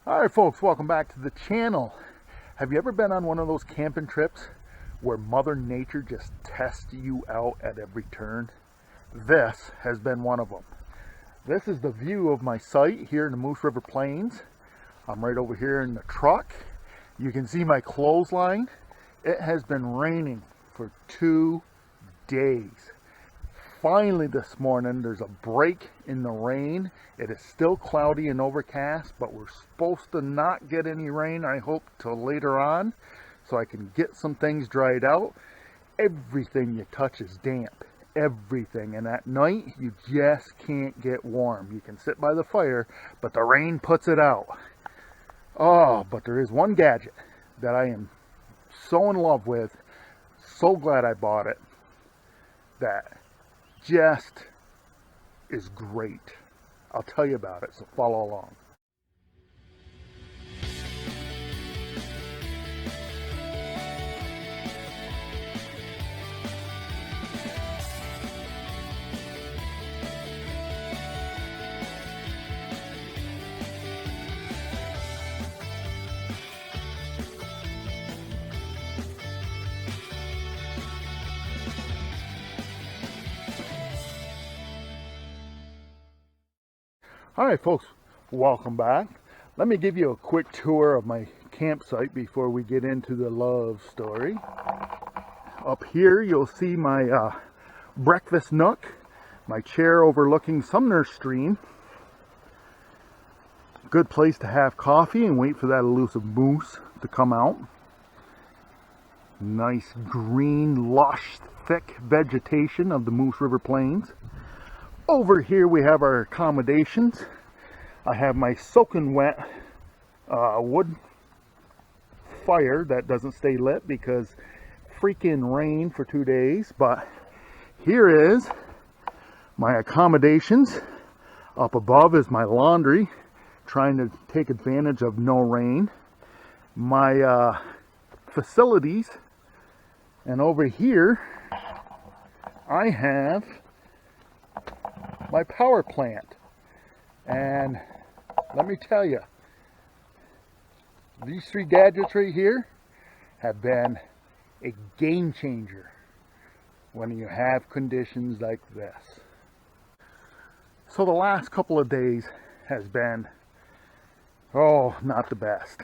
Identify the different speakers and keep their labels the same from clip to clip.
Speaker 1: Alright folks, welcome back to the channel. Have you ever been on one of those camping trips where Mother Nature just tests you out at every turn? This has been one of them. This is the view of my site here in the Moose River Plains. I'm right over here in the truck. You can see my clothesline. It has been raining for 2 days. Finally this morning there's a break in the rain. It is still cloudy and overcast, but we're supposed to not get any rain, I hope, till later on, so I can get some things dried out. Everything you touch is damp, everything, and at night you just can't get warm. You can sit by the fire, but the rain puts it out. Oh, but there is one gadget that I am so in love with, so glad I bought it, that just is great. I'll tell you about it, so follow along. Alright folks, welcome back. Let me give you a quick tour of my campsite before we get into the love story. Up here you'll see my breakfast nook, my chair overlooking Sumner Stream. Good place to have coffee and wait for that elusive moose to come out. Nice green, lush, thick vegetation of the Moose River Plains. Over here we have our accommodations. I have my soaking wet wood fire that doesn't stay lit because freaking rain for 2 days. But here is my accommodations. Up above is my laundry, trying to take advantage of no rain. My facilities. And over here I have my power plant, and let me tell you, these 3 gadgets right here have been a game changer when you have conditions like this. So the last couple of days has been, not the best.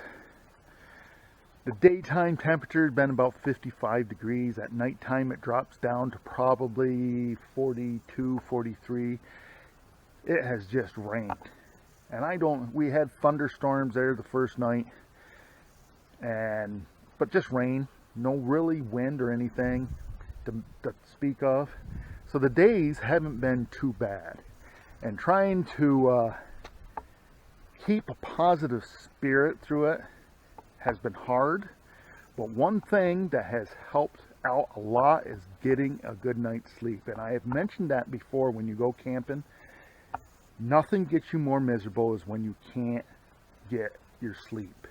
Speaker 1: The daytime temperature has been about 55 degrees. At nighttime it drops down to probably 42, 43. It has just rained. And we had thunderstorms there the first night. But just rain. No really wind or anything to speak of. So the days haven't been too bad. And trying to keep a positive spirit through it has been hard, but one thing that has helped out a lot is getting a good night's sleep. And I have mentioned that before. When you go camping, nothing gets you more miserable is when you can't get your sleep.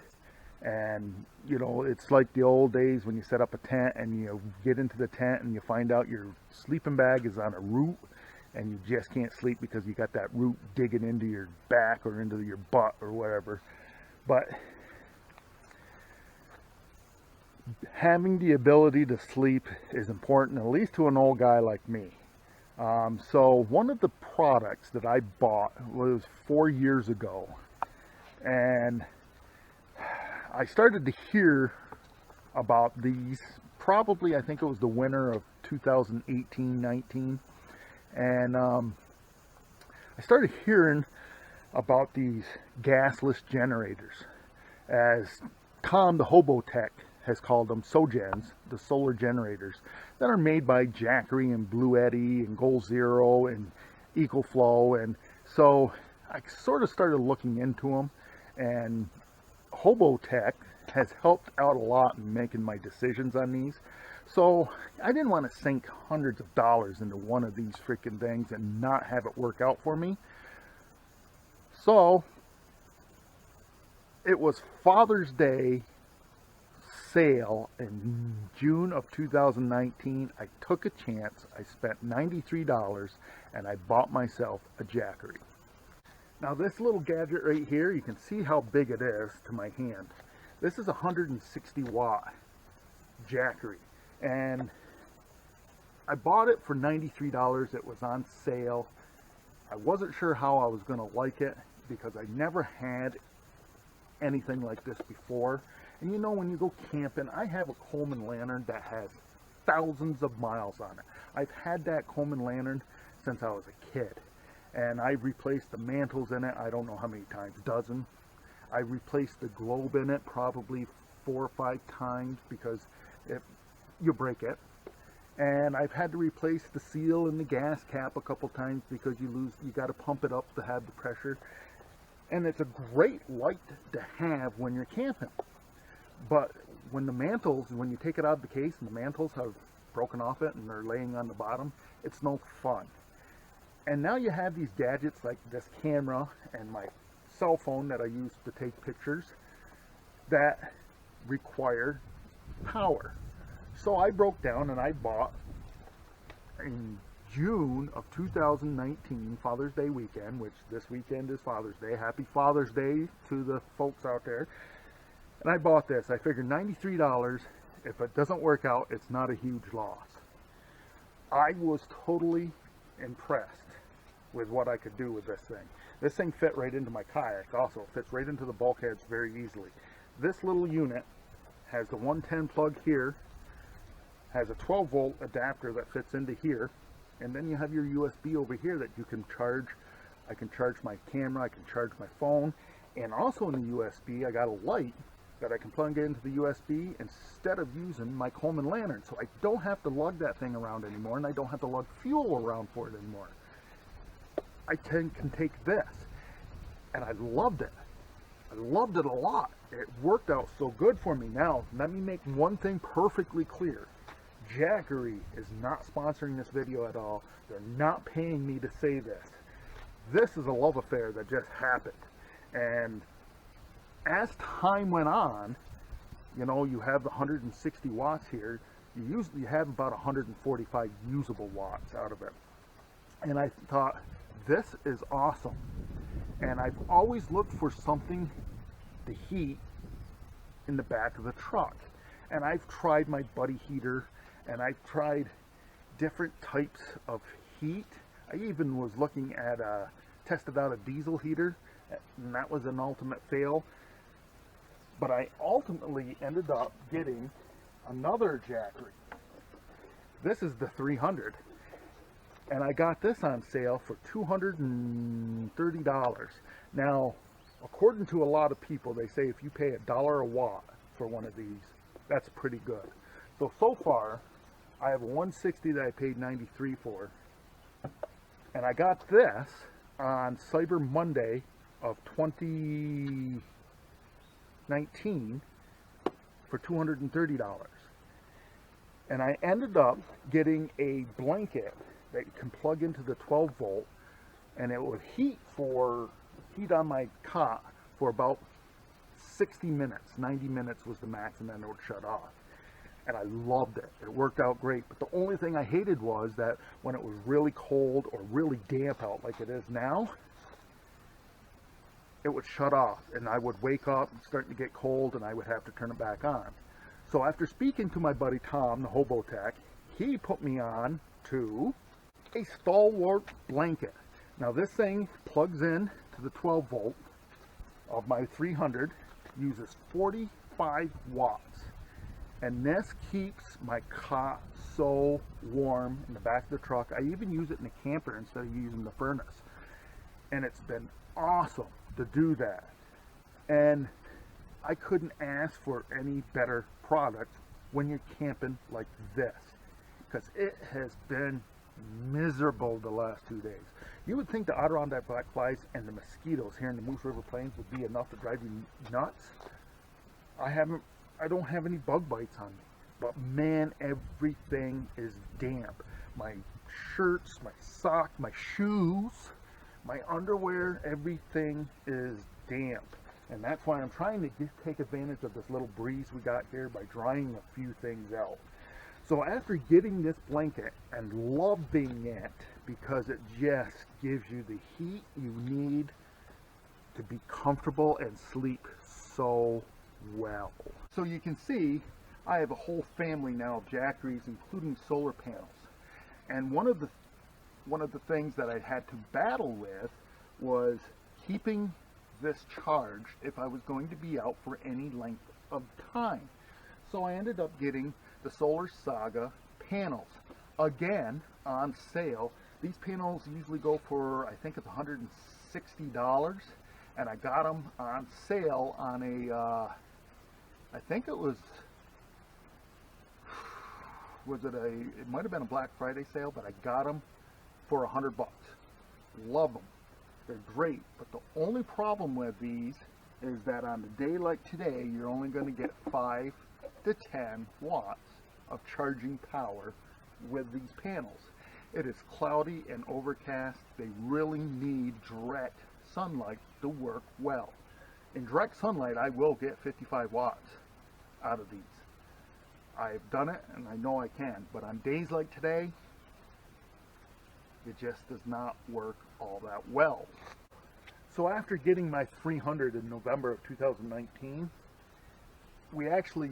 Speaker 1: And you know, it's like the old days when you set up a tent and you get into the tent and you find out your sleeping bag is on a root and you just can't sleep because you got that root digging into your back or into your butt or whatever. But having the ability to sleep is important, at least to an old guy like me. So one of the products that I bought was 4 years ago, and I started to hear about these probably, I think it was the winter of 2018-19, and I started hearing about these gasless generators, as Tom the Hobo Tech has called them, SoGens, the solar generators that are made by Jackery and Blue Eddy and Goal Zero and EcoFlow. And so I sort of started looking into them, and Hobo Tech has helped out a lot in making my decisions on these. So I didn't want to sink hundreds of dollars into one of these freaking things and not have it work out for me. So it was Father's Day sale in June of 2019. I took a chance. I spent $93 and I bought myself a Jackery. Now this little gadget right here, you can see how big it is to my hand. This is a 160 watt Jackery, and I bought it for $93. It was on sale. I wasn't sure how I was going to like it because I never had anything like this before. And you know, when you go camping, I have a Coleman lantern that has thousands of miles on it. I've had that Coleman lantern since I was a kid, and I've replaced the mantles in it, I don't know how many times, dozen. I replaced the globe in it probably 4 or 5 times because you break it. And I've had to replace the seal and the gas cap a couple times because you got to pump it up to have the pressure. And it's a great light to have when you're camping. But when you take it out of the case and the mantles have broken off it and they're laying on the bottom, it's no fun. And now you have these gadgets like this camera and my cell phone that I use to take pictures that require power. So I broke down and I bought, in June of 2019, Father's Day weekend, which this weekend is Father's Day. Happy Father's Day to the folks out there. And I bought this. I figured $93. If it doesn't work out, it's not a huge loss. I was totally impressed with what I could do with this thing. This thing fit right into my kayak. Also, it fits right into the bulkheads very easily. This little unit has the 110 plug here, has a 12 volt adapter that fits into here, and then you have your USB over here that you can charge. I can charge my camera, I can charge my phone, and also in the USB I got a light that I can plug into the USB instead of using my Coleman lantern, so I don't have to lug that thing around anymore, and I don't have to lug fuel around for it anymore. I can take this, and I loved it. I loved it a lot. It worked out so good for me. Now, let me make one thing perfectly clear. Jackery is not sponsoring this video at all. They're not paying me to say this. This is a love affair that just happened. And as time went on, you know, you have the 160 watts here. You usually have about 145 usable watts out of it. And I thought, this is awesome. And I've always looked for something to heat in the back of the truck. And I've tried my buddy heater, and I've tried different types of heat. I even was looking at tested out a diesel heater, and that was an ultimate fail. But I ultimately ended up getting another Jackery. This is the 300, and I got this on sale for $230. Now, according to a lot of people, they say if you pay $1 a watt for one of these, that's pretty good. So far, I have a 160 that I paid $93 for, and I got this on Cyber Monday of 2019 for $230. And I ended up getting a blanket that you can plug into the 12 volt, and it would heat on my cot for about 60 minutes. 90 minutes was the max, and then it would shut off. And I loved it. It worked out great. But the only thing I hated was that when it was really cold or really damp out like it is now, it would shut off, and I would wake up starting to get cold, and I would have to turn it back on. So after speaking to my buddy Tom, the Hobo Tech, he put me on to a stalwart blanket. Now this thing plugs in to the 12 volt of my 300, uses 45 watts, and this keeps my cot so warm in the back of the truck. I even use it in the camper instead of using the furnace, and it's been awesome to do that. And I couldn't ask for any better product when you're camping like this, because it has been miserable the last 2 days. You would think the Adirondack blackflies and the mosquitoes here in the Moose River Plains would be enough to drive you nuts. I don't have any bug bites on me, but man, everything is damp. My shirts, my socks, my shoes, my underwear, everything is damp. And that's why I'm trying to take advantage of this little breeze we got here by drying a few things out. So after getting this blanket and loving it because it just gives you the heat you need to be comfortable and sleep so well. So you can see I have a whole family now of Jackeries, including solar panels. And one of the things that I had to battle with was keeping this charged if I was going to be out for any length of time. So I ended up getting the Solar Saga panels, again on sale. These panels usually go for, I think it's $160, and I got them on sale on a I think it might have been a Black Friday sale, but I got them for $100. Love them. They're great, but the only problem with these is that on a day like today, you're only going to get 5 to 10 watts of charging power with these panels. It is cloudy and overcast. They really need direct sunlight to work well. In direct sunlight, I will get 55 watts out of these. I've done it and I know I can, but on days like today, it just does not work all that well. So after getting my 300 in November of 2019, we actually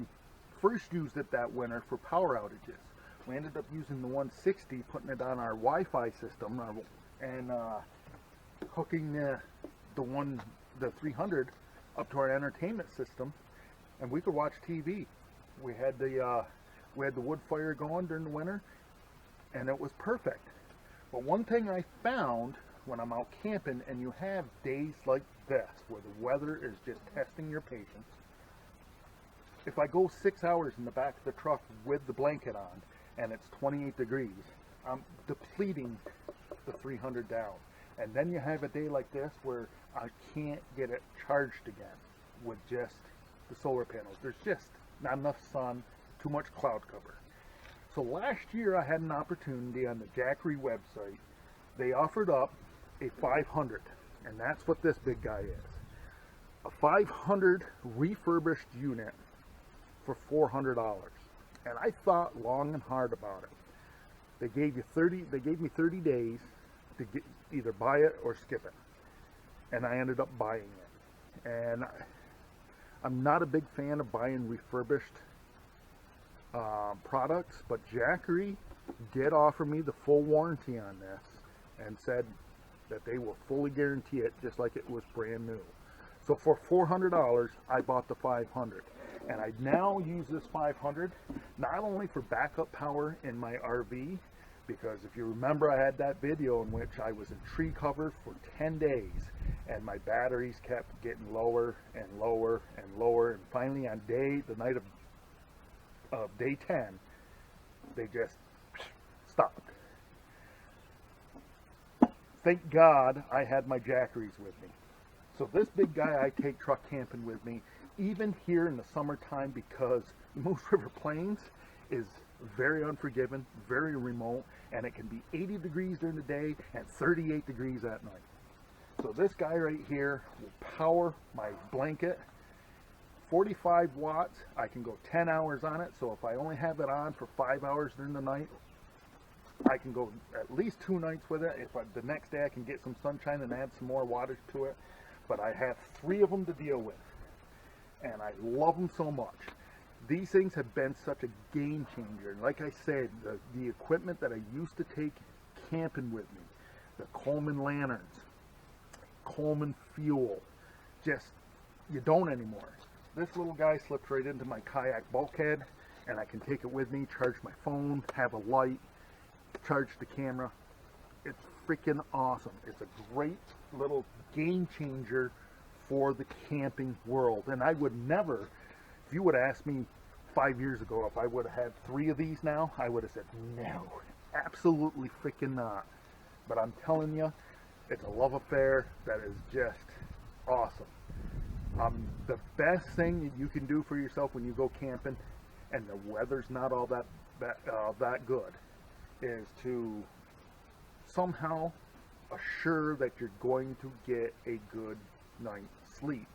Speaker 1: first used it that winter for power outages. We ended up using the 160, putting it on our Wi-Fi system, and hooking the 300 up to our entertainment system, and we could watch TV. We had the wood fire going during the winter, and it was perfect. But one thing I found when I'm out camping and you have days like this where the weather is just testing your patience, if I go 6 hours in the back of the truck with the blanket on and it's 28 degrees, I'm depleting the 300 down. And then you have a day like this where I can't get it charged again with just the solar panels. There's just not enough sun, too much cloud cover. So last year I had an opportunity on the Jackery website. They offered up a 500, and that's what this big guy is. A 500 refurbished unit for $400. And I thought long and hard about it. They gave me 30 days to either buy it or skip it. And I ended up buying it. And I'm not a big fan of buying refurbished products, but Jackery did offer me the full warranty on this and said that they will fully guarantee it just like it was brand new. So for $400, I bought the 500. And I now use this 500 not only for backup power in my RV, because if you remember I had that video in which I was in tree cover for 10 days and my batteries kept getting lower and lower and lower, and finally on the night of day 10, they just stopped. Thank God I had my Jackeries with me. So this big guy I take truck camping with me, even here in the summertime, because the Moose River Plains is very unforgiving, very remote, and it can be 80 degrees during the day and 38 degrees at night. So this guy right here will power my blanket. 45 watts, I can go 10 hours on it, so if I only have it on for 5 hours during the night, I can go at least 2 nights with it. The next day I can get some sunshine and add some more wattage to it. But I have 3 of them to deal with, and I love them so much. These things have been such a game changer. And like I said, the equipment that I used to take camping with me, the Coleman lanterns, Coleman fuel, just, you don't anymore. This little guy slips right into my kayak bulkhead, and I can take it with me, charge my phone, have a light, charge the camera. It's freaking awesome. It's a great little game changer for the camping world. And I would never, if you would have asked me 5 years ago if I would have had 3 of these now, I would have said no, absolutely freaking not. But I'm telling you, it's a love affair that is just awesome. The best thing that you can do for yourself when you go camping and the weather's not all that good is to somehow assure that you're going to get a good night's sleep.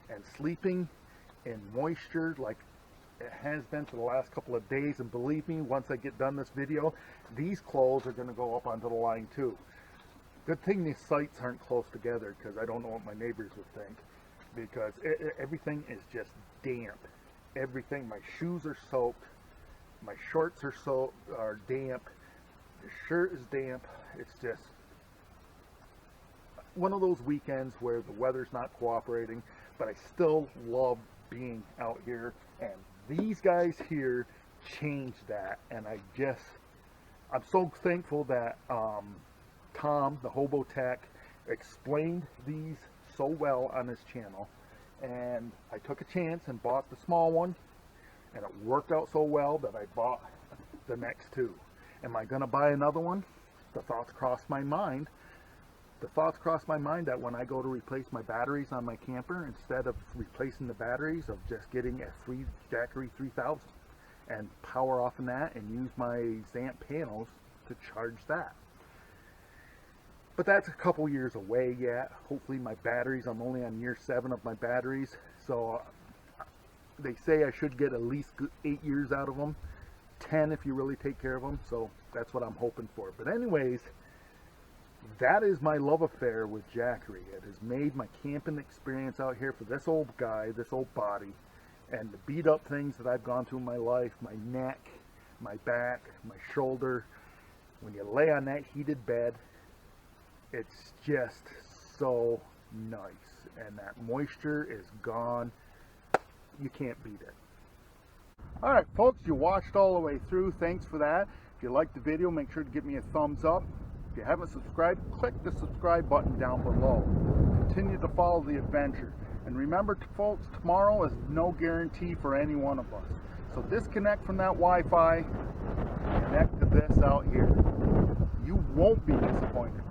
Speaker 1: And sleeping in moisture like it has been for the last couple of days, and believe me, once I get done this video, these clothes are going to go up onto the line too. Good thing these sites aren't close together, because I don't know what my neighbors would think, because everything is just damp. Everything, my shoes are soaked, my shorts are damp, the shirt is damp. It's just one of those weekends where the weather's not cooperating, but I still love being out here, and these guys here changed that. And I'm so thankful that Tom, the Hobo Tech, explained these so well on his channel, and I took a chance and bought the small one, and it worked out so well that I bought the next two. Am I going to buy another one? The thoughts crossed my mind. That when I go to replace my batteries on my camper, instead of replacing the batteries, of just getting a Jackery 3000 and power off in that and use my Xant panels to charge that. But that's a couple years away yet. Hopefully my batteries, I'm only on year 7 of my batteries, so they say I should get at least 8 years out of them, 10 if you really take care of them, so that's what I'm hoping for. But anyways, that is my love affair with Jackery. It has made my camping experience out here for this old guy, this old body, and the beat up things that I've gone through in my life, my neck, my back, my shoulder. When you lay on that heated bed, it's just so nice, and that moisture is gone. You can't beat it. All right, folks, you watched all the way through. Thanks for that. If you liked the video, make sure to give me a thumbs up. If you haven't subscribed, click the subscribe button down below. Continue to follow the adventure. And remember, folks, tomorrow is no guarantee for any one of us. So disconnect from that Wi-Fi, connect to this out here. You won't be disappointed.